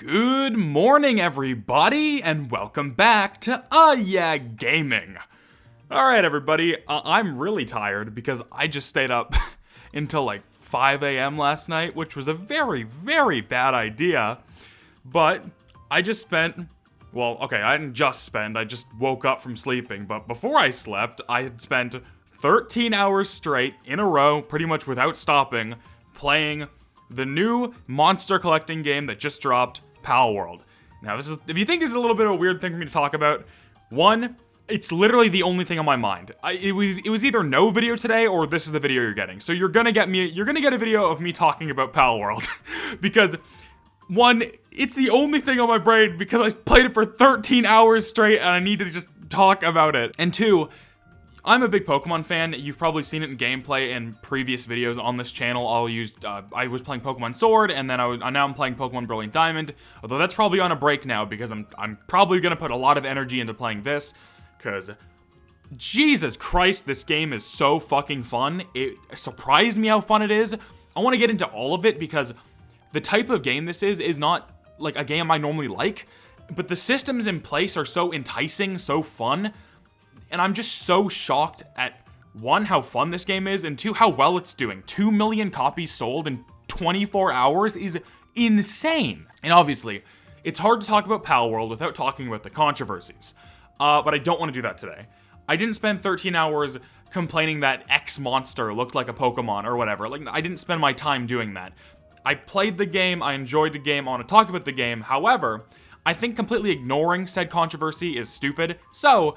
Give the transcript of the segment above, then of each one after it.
Good morning, everybody, and welcome back to Yeah Gaming. Alright, everybody, I'm really tired because I just stayed up until like 5 a.m. last night, which was a very, very bad idea. But I just spent, well, okay, I didn't just spend, I just woke up from sleeping. But before I slept, I had spent 13 hours straight in a row, pretty much without stopping, playing the new monster collecting game that just dropped, Palworld. Now, this is, if you think this is a little bit of a weird thing for me to talk about, one, it's literally the only thing on my mind. It was either no video today or this is the video you're getting. So you're gonna get a video of me talking about Palworld because one, it's the only thing on my brain because I played it for 13 hours straight and I need to just talk about it. And two, I'm a big Pokemon fan. You've probably seen it in gameplay in previous videos on this channel. I was playing Pokemon Sword, and then now I'm playing Pokemon Brilliant Diamond. Although that's probably on a break now because I'm probably gonna put a lot of energy into playing this, because Jesus Christ, this game is so fucking fun. It surprised me how fun it is. I want to get into all of it because the type of game this is not like a game I normally like, but the systems in place are so enticing, so fun. And I'm just so shocked at, one, how fun this game is, and two, how well it's doing. 2 million copies sold in 24 hours is insane. And obviously, it's hard to talk about Palworld without talking about the controversies. But I don't want to do that today. I didn't spend 13 hours complaining that X monster looked like a Pokemon or whatever. Like, I didn't spend my time doing that. I played the game, I enjoyed the game, I want to talk about the game. However, I think completely ignoring said controversy is stupid. So,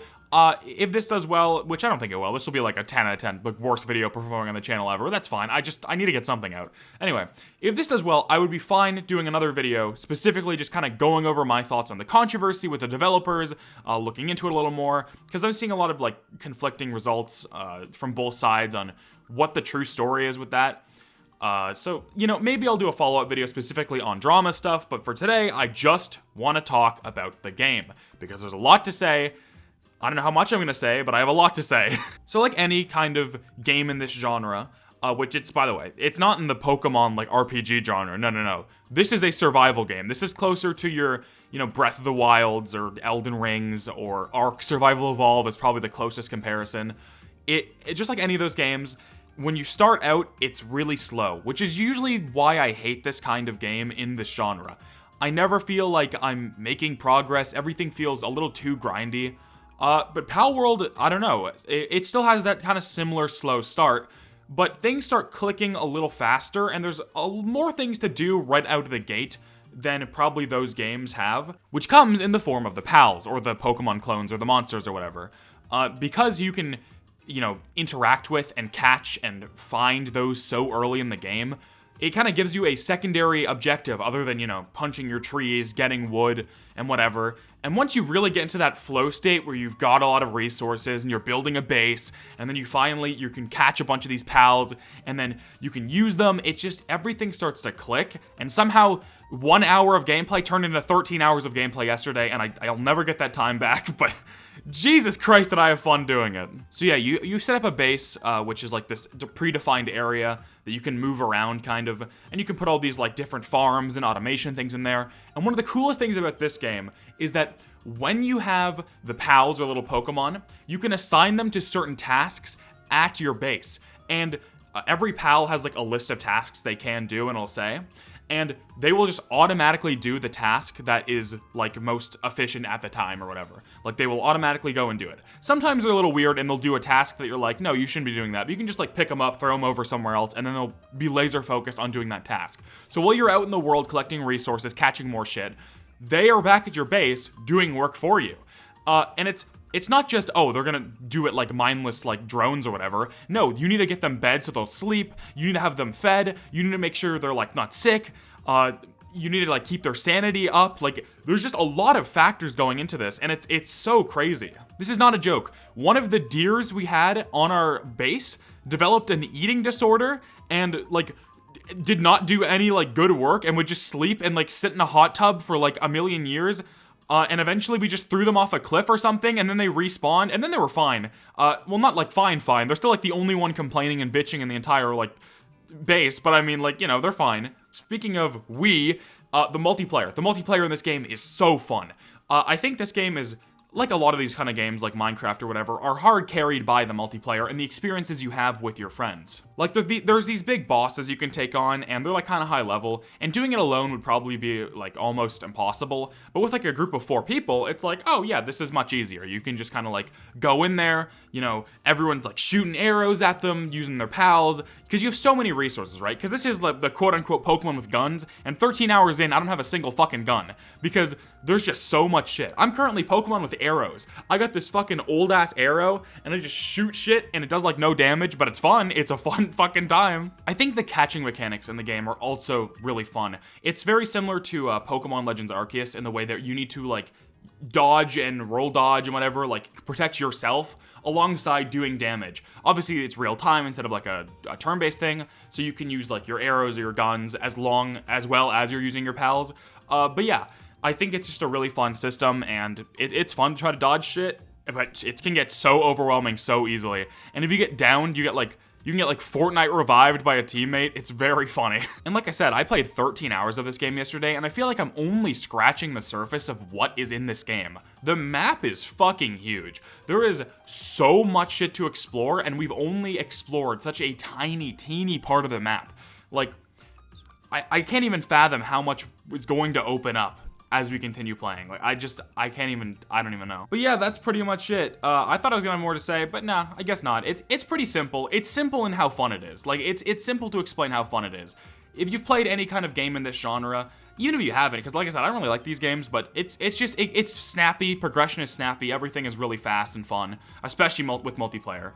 if this does well, which I don't think it will, this will be like a 10 out of 10, like worst video performing on the channel ever. That's fine. I need to get something out. Anyway, if this does well, I would be fine doing another video, specifically just kind of going over my thoughts on the controversy with the developers, looking into it a little more, because I'm seeing a lot of like conflicting results from both sides on what the true story is with that. So, you know, maybe I'll do a follow-up video specifically on drama stuff, but for today, I just want to talk about the game, because there's a lot to say. I don't know how much I'm going to say, but I have a lot to say. So like any kind of game in this genre, which it's, by the way, it's not in the Pokemon like RPG genre. No. This is a survival game. This is closer to your, you know, Breath of the Wilds or Elden Rings or Ark Survival Evolve is probably the closest comparison. It just like any of those games, when you start out, it's really slow, which is usually why I hate this kind of game in this genre. I never feel like I'm making progress. Everything feels a little too grindy. But Palworld, I don't know, it still has that kind of similar slow start, but things start clicking a little faster, and there's more things to do right out of the gate than probably those games have, which comes in the form of the pals, or the Pokemon clones, or the monsters, or whatever. Because you can, you know, interact with and catch and find those so early in the game, it kind of gives you a secondary objective other than, you know, punching your trees, getting wood, and whatever. And once you really get into that flow state where you've got a lot of resources and you're building a base, and then you can catch a bunch of these pals, and then you can use them, it's just everything starts to click, and somehow 1 hour of gameplay turned into 13 hours of gameplay yesterday, and I'll never get that time back, but Jesus Christ did I have fun doing it. So yeah, you set up a base, which is like this predefined area that you can move around kind of, and you can put all these like different farms and automation things in there. And one of the coolest things about this game is that when you have the pals or little Pokemon, you can assign them to certain tasks at your base. And every pal has like a list of tasks they can do, and it'll say, and they will just automatically do the task that is like most efficient at the time or whatever. Like they will automatically go and do it. Sometimes they're a little weird and they'll do a task that you're like, no, you shouldn't be doing that. But you can just like pick them up, throw them over somewhere else, and then they'll be laser focused on doing that task. So while you're out in the world collecting resources, catching more shit, they are back at your base doing work for you. And it's not just, oh, they're gonna do it like mindless, like drones or whatever. No, you need to get them bed so they'll sleep. You need to have them fed. You need to make sure they're like not sick. You need to like keep their sanity up. Like there's just a lot of factors going into this, and it's so crazy. This is not a joke. One of the deers we had on our base developed an eating disorder and like did not do any like good work and would just sleep and like sit in a hot tub for like a million years. And eventually we just threw them off a cliff or something, and then they respawned, and then they were fine. Well, not like fine. They're still like the only one complaining and bitching in the entire like base, but I mean, like, you know, they're fine. Speaking of we, The multiplayer. The multiplayer in this game is so fun. I think this game is, like a lot of these kind of games, like Minecraft or whatever, are hard carried by the multiplayer and the experiences you have with your friends. Like, there's these big bosses you can take on, and they're like kind of high level, and doing it alone would probably be like almost impossible. But with like a group of 4 people, it's like, oh yeah, this is much easier. You can just kind of like go in there, you know, everyone's like shooting arrows at them, using their pals, because you have so many resources, right? Because this is like the quote-unquote Pokemon with guns, and 13 hours in, I don't have a single fucking gun, because there's just so much shit. I'm currently Pokemon with arrows. I got this fucking old-ass arrow, and I just shoot shit, and it does like no damage, but it's fun. It's a fun fucking time. I think the catching mechanics in the game are also really fun. It's very similar to Pokemon Legends Arceus in the way that you need to like dodge and roll dodge and whatever, like protect yourself alongside doing damage. Obviously it's real time instead of like a turn-based thing, so you can use like your arrows or your guns as well as you're using your pals. But yeah, I think it's just a really fun system, and it's fun to try to dodge shit, but it can get so overwhelming so easily. And if you get downed, you can get like Fortnite revived by a teammate. It's very funny. And like I said, I played 13 hours of this game yesterday, and I feel like I'm only scratching the surface of what is in this game. The map is fucking huge. There is so much shit to explore, and we've only explored such a tiny, teeny part of the map. Like, I can't even fathom how much is going to open up as we continue playing. Like, I don't even know. But yeah, that's pretty much it. I thought I was gonna have more to say, but nah, I guess not. It's pretty simple. It's simple in how fun it is. Like, it's simple to explain how fun it is. If you've played any kind of game in this genre, even if you haven't, because like I said, I don't really like these games, but it's snappy, progression is snappy, everything is really fast and fun, especially with multiplayer.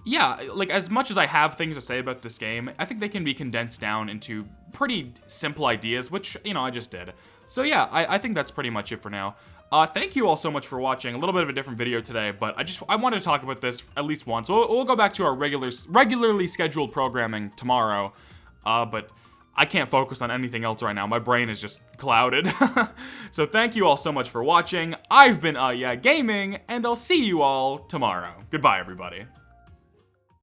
Yeah, like, as much as I have things to say about this game, I think they can be condensed down into pretty simple ideas, which, you know, I just did. So yeah, I think that's pretty much it for now. Thank you all so much for watching. A little bit of a different video today, but I wanted to talk about this at least once. We'll go back to our regularly scheduled programming tomorrow, but I can't focus on anything else right now. My brain is just clouded. So thank you all so much for watching. I've been Yeah Gaming, and I'll see you all tomorrow. Goodbye, everybody.